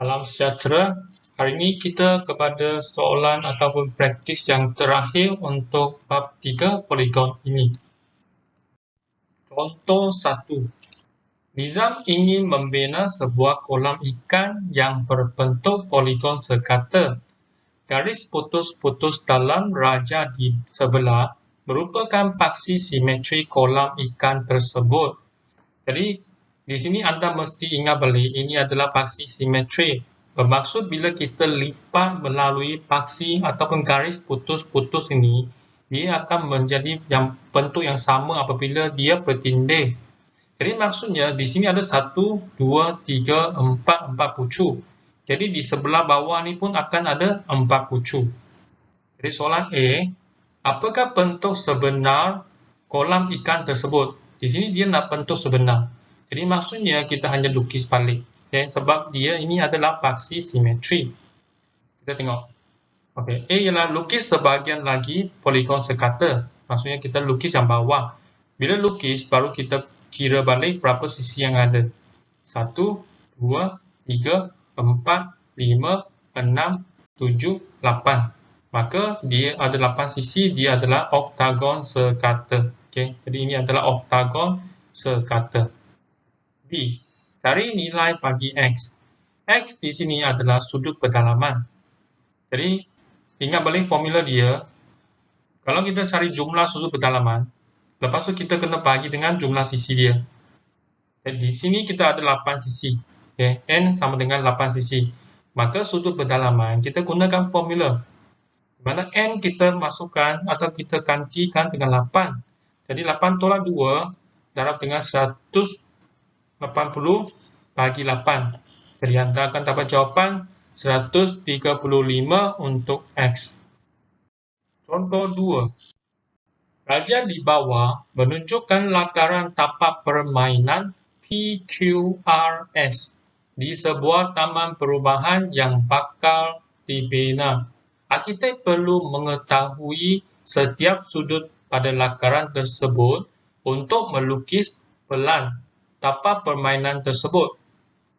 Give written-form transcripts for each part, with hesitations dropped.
Salam sejahtera. Hari ini kita kepada soalan ataupun praktis yang terakhir untuk bab 3 poligon ini. Contoh 1. Nizam ingin membina sebuah kolam ikan yang berbentuk poligon sekata. Garis putus-putus dalam raja di sebelah merupakan paksi simetri kolam ikan tersebut. Jadi, di sini anda mesti ingat balik, ini adalah paksi simetri. Bermaksud bila kita lipat melalui paksi ataupun garis putus-putus ini, dia akan menjadi bentuk yang sama apabila dia bertindih. Jadi maksudnya di sini ada 1, 2, 3, 4 pucuk. Jadi di sebelah bawah ni pun akan ada 4 pucuk. Jadi soalan A, apakah bentuk sebenar kolam ikan tersebut? Di sini dia nak bentuk sebenar. Jadi maksudnya kita hanya lukis balik. Okay? Sebab dia ini adalah paksi simetri. Kita tengok. Okay. A ialah lukis sebahagian lagi poligon sekata. Maksudnya kita lukis yang bawah. Bila lukis, baru kita kira balik berapa sisi yang ada. 1, 2, 3, 4, 5, 6, 7, 8. Maka dia ada 8 sisi, dia adalah oktagon sekata. Okay. Jadi ini adalah oktagon sekata. B. Cari nilai bagi X. X di sini adalah sudut pedalaman. Jadi, ingat balik formula dia. Kalau kita cari jumlah sudut pedalaman, lepas tu kita kena bagi dengan jumlah sisi dia. Jadi, di sini kita ada 8 sisi. Okay. N sama dengan 8 sisi. Maka sudut pedalaman, kita gunakan formula. Di mana N kita masukkan atau kita gantikan dengan 8. Jadi, 8 tolak 2 darab dengan 180 bagi 8. Jadi anda akan dapat jawapan 135 untuk X. Contoh 2. Raja di bawah menunjukkan lakaran tapak permainan PQRS di sebuah taman perumahan yang bakal dibina. Arkitek perlu mengetahui setiap sudut pada lakaran tersebut untuk melukis pelan tapak permainan tersebut.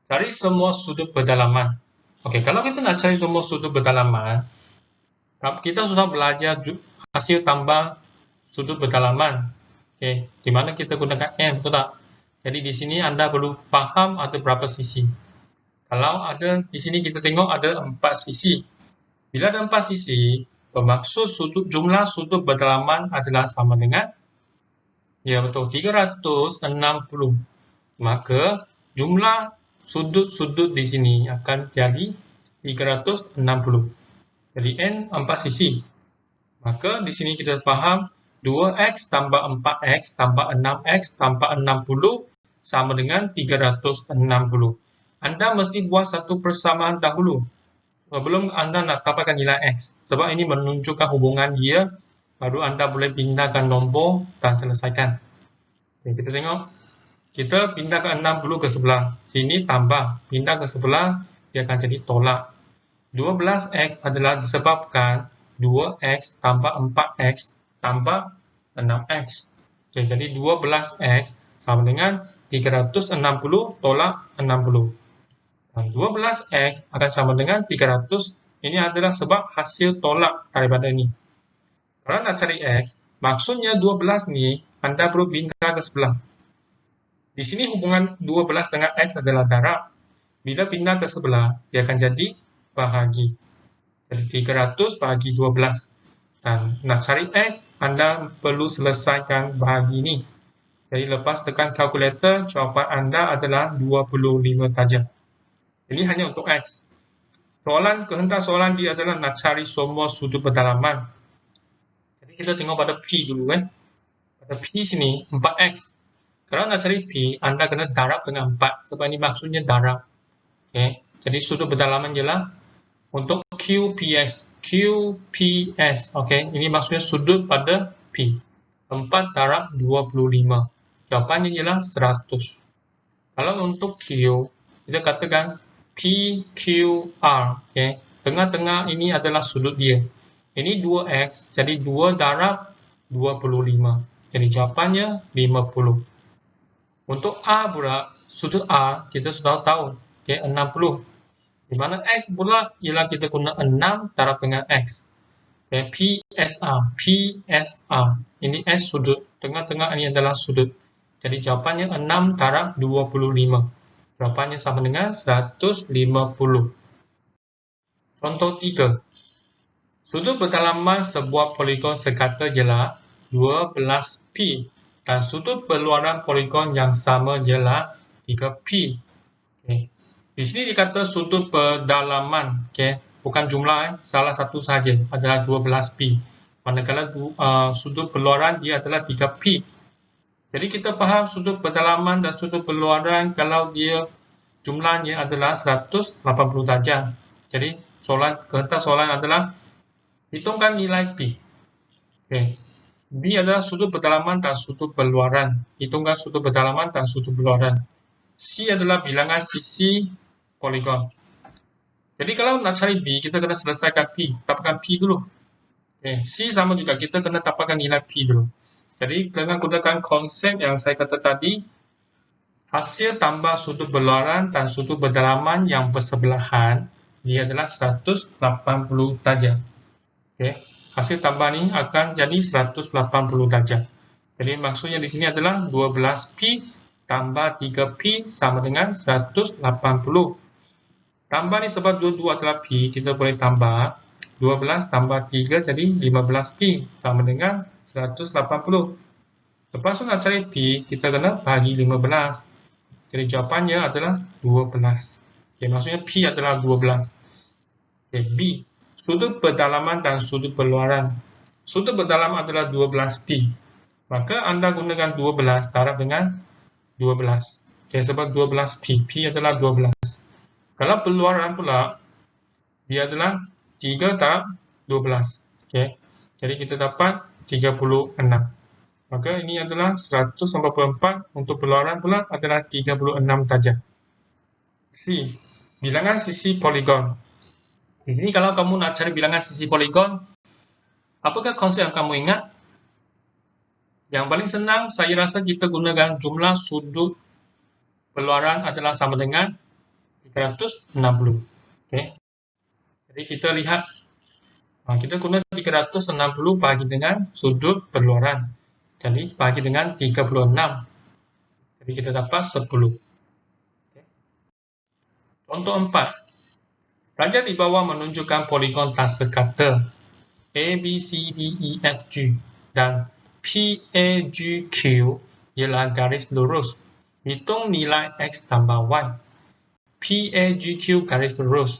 Cari semua sudut pedalaman. Okey, kalau kita nak cari semua sudut pedalaman, kita sudah belajar hasil tambah sudut pedalaman. Okey, di mana kita gunakan N, betul tak? Jadi di sini anda perlu faham ada berapa sisi. Kalau ada di sini kita tengok ada 4 sisi. Bila ada 4 sisi, bermaksud jumlah sudut pedalaman adalah sama dengan, ya betul, 360. Maka jumlah sudut-sudut di sini akan jadi 360. Jadi N 4 sisi. Maka di sini kita faham 2X tambah 4X tambah 6X tambah 60 sama dengan 360. Anda mesti buat satu persamaan dahulu sebelum anda nak dapatkan nilai X. Sebab ini menunjukkan hubungan dia, baru anda boleh pindahkan nombor dan selesaikan. Oke, kita tengok. Kita pindah ke 60 ke sebelah. Sini tambah. Pindah ke sebelah, dia akan jadi tolak. 12X adalah disebabkan 2X tambah 4X tambah 6X. Okay, jadi 12X sama dengan 360 tolak 60. Dan 12X akan sama dengan 300. Ini adalah sebab hasil tolak daripada ini. Kalau nak cari X, maksudnya 12 ni anda perlu pindah ke sebelah. Di sini hubungan 12 dengan X adalah darab. Bila pindah ke sebelah, dia akan jadi bahagi. Jadi 300 bahagi 12. Dan nak cari X, anda perlu selesaikan bahagi ini. Jadi lepas tekan kalkulator, jawapan anda adalah 25 saja. Ini hanya untuk X. Kehendak soalan dia adalah nak cari semua sudut pedalaman. Jadi kita tengok pada P dulu kan. Pada P sini, 4X. Kalau nak cari P, anda kena darab dengan 4. Sebab ini maksudnya darab. Okay. Jadi sudut pedalaman ialah untuk QPS. QPS. Okay. Ini maksudnya sudut pada P. 4 darab 25. Jawapannya ialah 100. Kalau untuk Q, kita katakan PQR. Okay. Tengah-tengah ini adalah sudut dia. Ini 2X. Jadi 2 darab 25. Jadi jawapannya 50. Untuk A pula, sudut A kita sudah tahu, okay, 60. Di mana X pula ialah kita guna 6 darab dengan X. Okay, PSR. Ini S sudut. Tengah-tengah ini adalah sudut. Jadi jawapannya 6 darab 25. Jawapannya sama dengan 150. Contoh 3. Sudut berdalaman sebuah poligon sekata ialah 12pi dan sudut berluaran poligon yang sama ialah 3pi. Okay. Di sini dikata sudut berdalaman, okay. Bukan jumlah, salah satu saja adalah 12pi. Manakala sudut berluaran dia adalah 3pi. Jadi kita faham sudut berdalaman dan sudut berluaran kalau dia jumlahnya adalah 180 darjah. Jadi kertas soalan adalah hitungkan nilai pi. Okay. B adalah sudut berdalaman dan sudut berluaran. Hitungkan sudut berdalaman dan sudut berluaran. C adalah bilangan sisi poligon. Jadi kalau nak cari B, kita kena selesaikan P. Dapatkan P dulu. Okay. C sama juga, kita kena dapatkan nilai P dulu. Jadi dengan gunakan konsep yang saya kata tadi, hasil tambah sudut berluaran dan sudut berdalaman yang bersebelahan, dia adalah 180 darjah. Okay. Hasil tambah ni akan jadi 180 darjah. Jadi maksudnya di sini adalah 12pi tambah 3pi sama dengan 180. Tambah ni sebab dua-dua adalah pi, kita boleh tambah 12 tambah 3 jadi 15pi sama dengan 180. Lepas tu nak cari pi, kita kena bagi 15. Jadi jawapannya adalah 12. Okay, maksudnya pi adalah 12. Okay, B. Sudut berdalaman dan sudut berluaran. Sudut berdalaman adalah 12pi. Maka anda gunakan 12 darab dengan 12. Okay, sebab 12pi. Pi adalah 12. Kalau berluaran pula, dia adalah 3 darab 12. Okay. Jadi kita dapat 36. Maka ini adalah 144. Untuk berluaran pula adalah 36 darjah. C. Bilangan sisi poligon. Di sini kalau kamu nak cari bilangan sisi poligon, apakah konsep yang kamu ingat? Yang paling senang, saya rasa kita gunakan jumlah sudut berluaran adalah sama dengan 360. Okay. Jadi kita lihat, kita guna 360 bagi dengan sudut berluaran. Jadi bagi dengan 36. Jadi kita dapat 10. Okay. Contoh 4. Raja di bawah menunjukkan poligon tak sekata A, B, C, D, E, F, G dan P, A, G, Q ialah garis lurus. Hitung nilai X tambah Y. P, A, G, Q garis lurus.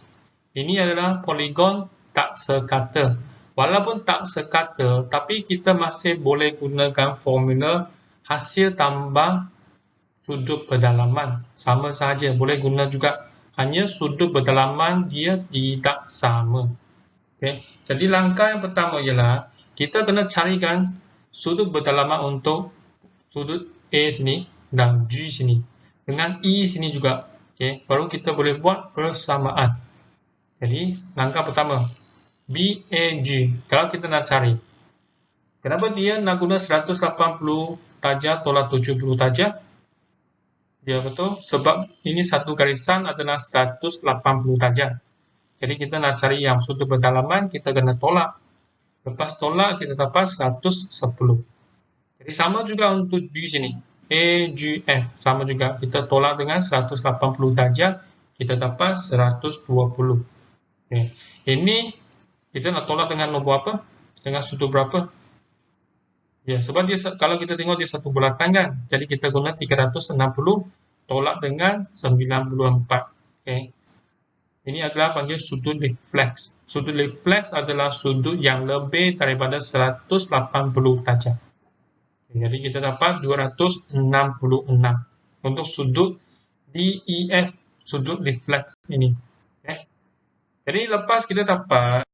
Ini adalah poligon tak sekata. Walaupun tak sekata, tapi kita masih boleh gunakan formula hasil tambah sudut berdalaman. Sama saja, boleh guna juga. Hanya sudut berdalaman dia tidak sama. Okay. Jadi langkah yang pertama ialah kita kena carikan sudut berdalaman untuk sudut A sini dan G sini. Dengan E sini juga. Okay. Baru kita boleh buat persamaan. Jadi langkah pertama, BAG. Kalau kita nak cari, kenapa dia nak guna 180 darjah tolak 70 darjah? Ya betul, sebab ini satu garisan adalah 180 darjah. Jadi kita nak cari yang sudut berdalaman, kita kena tolak. Lepas tolak, kita dapat 110. Jadi sama juga untuk G sini. AGF sama juga. Kita tolak dengan 180 darjah, kita dapat 120. Okay. Ini kita nak tolak dengan nombor apa? Dengan sudut berapa? Ya, sebab dia, kalau kita tengok dia satu bulatan kan. Jadi kita guna 360 tolak dengan 94. Okay. Ini adalah panggil sudut refleks. Sudut refleks adalah sudut yang lebih daripada 180 darjah. Okay, jadi kita dapat 266 untuk sudut DEF, sudut refleks ini. Okay. Jadi lepas kita dapat,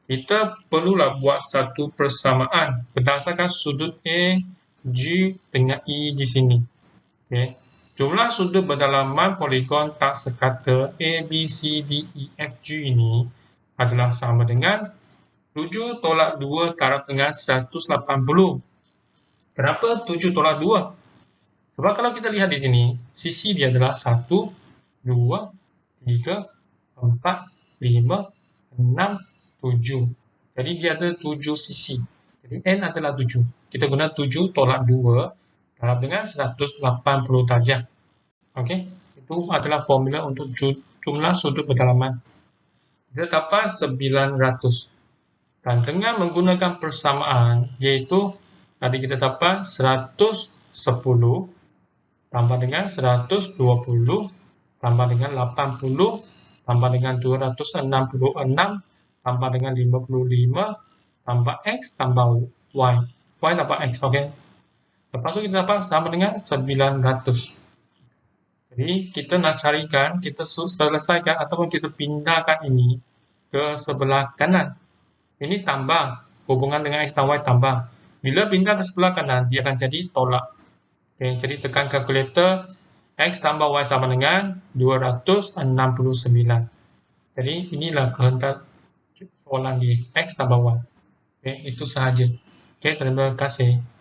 kita perlulah buat satu persamaan berdasarkan sudut A, G dengan E di sini. Okay. Jumlah sudut berdalaman poligon tak sekata A, B, C, D, E, F, G ini adalah sama dengan 7 tolak 2 darab dengan 180. Kenapa 7 tolak 2? Sebab kalau kita lihat di sini, sisi dia adalah 1, 2, 3, 4, 5, 6, 7. Jadi dia ada 7 sisi. Jadi N adalah 7. Kita guna 7 tolak 2 darab dengan 180 darjah. Okey, itu adalah formula untuk jumlah sudut berdalaman. Kita dapat 900. Dan dengan menggunakan persamaan, iaitu tadi kita dapat 110 tambah dengan 120 tambah dengan 80 tambah dengan 266 tambah dengan 55 tambah X tambah Y. Y tambah X, okey. Lepas tu kita dapat sama dengan 900. Jadi kita nak carikan, kita selesaikan ataupun kita pindahkan ini ke sebelah kanan. Ini tambah, hubungan dengan X dan Y tambah. Bila pindah ke sebelah kanan, dia akan jadi tolak. Okay, jadi tekan kalkulator, X tambah Y sama dengan 269. Jadi inilah kehendak soalan di X tambah Y. Okay, itu sahaja. Okay, terima kasih.